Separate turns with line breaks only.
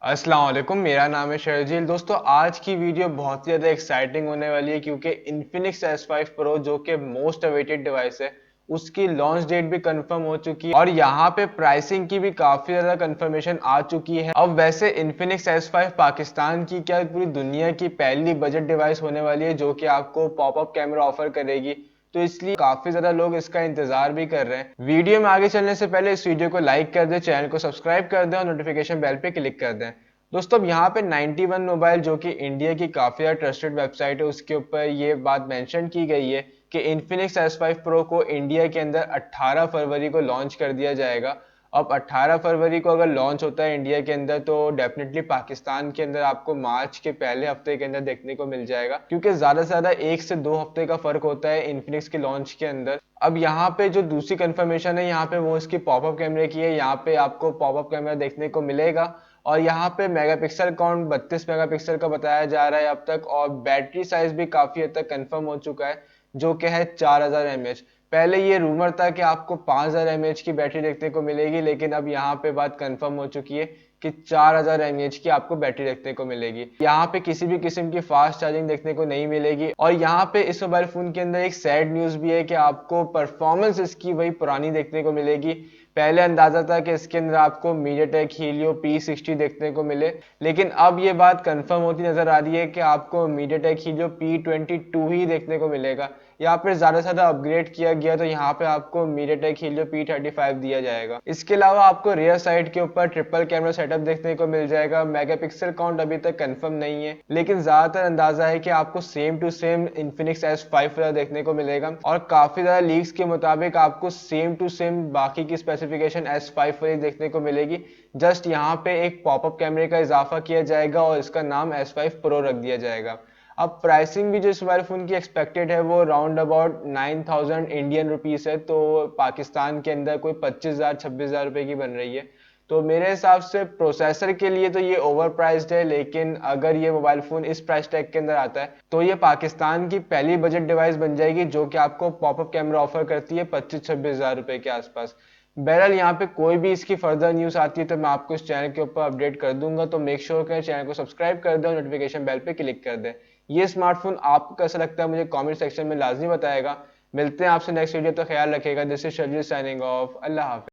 अस्सलाम वालेकुम, मेरा नाम है शर्जील। दोस्तों, आज की वीडियो बहुत ही ज़्यादा एक्साइटिंग होने वाली है क्योंकि Infinix S5 Pro जो कि मोस्ट अवेटेड डिवाइस है, उसकी लॉन्च डेट भी कंफर्म हो चुकी है और यहाँ पे प्राइसिंग की भी काफ़ी ज़्यादा कंफर्मेशन आ चुकी है। अब वैसे Infinix S5 पाकिस्तान की क्या पूरी दुनिया की पहली बजट डिवाइस होने वाली है जो कि आपको पॉपअप कैमरा ऑफर करेगी, तो इसलिए काफी ज्यादा लोग इसका इंतजार भी कर रहे हैं। वीडियो में आगे चलने से पहले इस वीडियो को लाइक कर दें, चैनल को सब्सक्राइब कर दें और नोटिफिकेशन बेल पे क्लिक कर दें। दोस्तों, अब यहाँ पे 91 मोबाइल जो कि इंडिया की काफी ज्यादा ट्रस्टेड वेबसाइट है, उसके ऊपर ये बात मेंशन की गई है कि Infinix S5 Pro को इंडिया के अंदर 18 फरवरी को लॉन्च कर दिया जाएगा। अब 18 फरवरी को अगर लॉन्च होता है इंडिया के अंदर तो डेफिनेटली पाकिस्तान के अंदर आपको मार्च के पहले हफ्ते के अंदर देखने को मिल जाएगा, क्योंकि ज्यादा से ज्यादा 1 से 2 हफ्ते का फर्क होता है इन्फिनिक्स के लॉन्च के अंदर। अब यहाँ पे जो दूसरी कंफर्मेशन है यहाँ पे वो इसकी पॉपअप कैमरे की है। यहाँ पे आपको पॉपअप कैमरा देखने को मिलेगा और यहाँ पे मेगापिक्सल काउंट 32 मेगापिक्सल का बताया जा रहा है अब तक, और बैटरी साइज भी काफी हद तक कंफर्म हो चुका है जो कि है 4000 mAh। पहले ये रूमर था कि आपको 5000 mAh की बैटरी देखने को मिलेगी, लेकिन अब यहाँ पे बात कंफर्म हो चुकी है कि 4000 mAh की आपको बैटरी देखने को मिलेगी। यहाँ पे किसी भी किस्म की फास्ट चार्जिंग देखने को नहीं मिलेगी। और यहाँ पे इस मोबाइल फोन के अंदर एक सैड न्यूज भी है कि आपको परफॉर्मेंस इसकी वही पुरानी देखने को मिलेगी। पहले अंदाजा था कि इसके अंदर आपको मीडियाटेक हीलियो P60 देखने को मिले, लेकिन अब ये बात कंफर्म होती नजर आ रही है कि आपको मीडियाटेक हीलियो P22 ही देखने को मिलेगा। यहाँ पे ज्यादा से ज्यादा अपग्रेड किया गया तो यहाँ पे आपको मीडियाटेक हीलियो P35 दिया जाएगा। इसके अलावा आपको रियर साइड के ऊपर ट्रिपल कैमरा सेटअप देखने को मिल जाएगा। मेगापिक्सल काउंट अभी तक कंफर्म नहीं है, लेकिन ज्यादातर अंदाजा है कि आपको same to same Infinix S5 देखने को मिलेगा और काफी ज्यादा लीक्स के मुताबिक आपको सेम टू सेम बाकी की स्पेसिफिकेशन S5 देखने को मिलेगी। जस्ट यहाँ पे एक पॉपअप कैमरे का इजाफा किया जाएगा और इसका नाम S5 Pro रख दिया जाएगा। अब प्राइसिंग भी जो इस मोबाइल फोन की एक्सपेक्टेड है वो राउंड अबाउट 9000 इंडियन रुपीस है, तो पाकिस्तान के अंदर कोई 25,000 26,000 रुपए की बन रही है। तो मेरे हिसाब से प्रोसेसर के लिए तो ये ओवर प्राइस्ड है, लेकिन अगर ये मोबाइल फोन इस प्राइस टैग के अंदर आता है तो ये पाकिस्तान की पहली बजट डिवाइस बन जाएगी जो कि आपको पॉपअप कैमरा ऑफर करती है 25-26 हजार रुपए के आसपास। बहरहाल यहाँ पे कोई भी इसकी फर्दर न्यूज आती है तो मैं आपको इस चैनल के ऊपर अपडेट कर दूंगा, तो मेक श्योर करें चैनल को सब्सक्राइब कर दें और नोटिफिकेशन बेल पे क्लिक कर दें। ये स्मार्टफोन आपको कैसा लगता है मुझे कमेंट सेक्शन में लाजमी बताएगा। मिलते हैं आपसे नेक्स्ट वीडियो, तो ख्याल रखेगा। This is Sharjeel signing off. Allah Hafiz.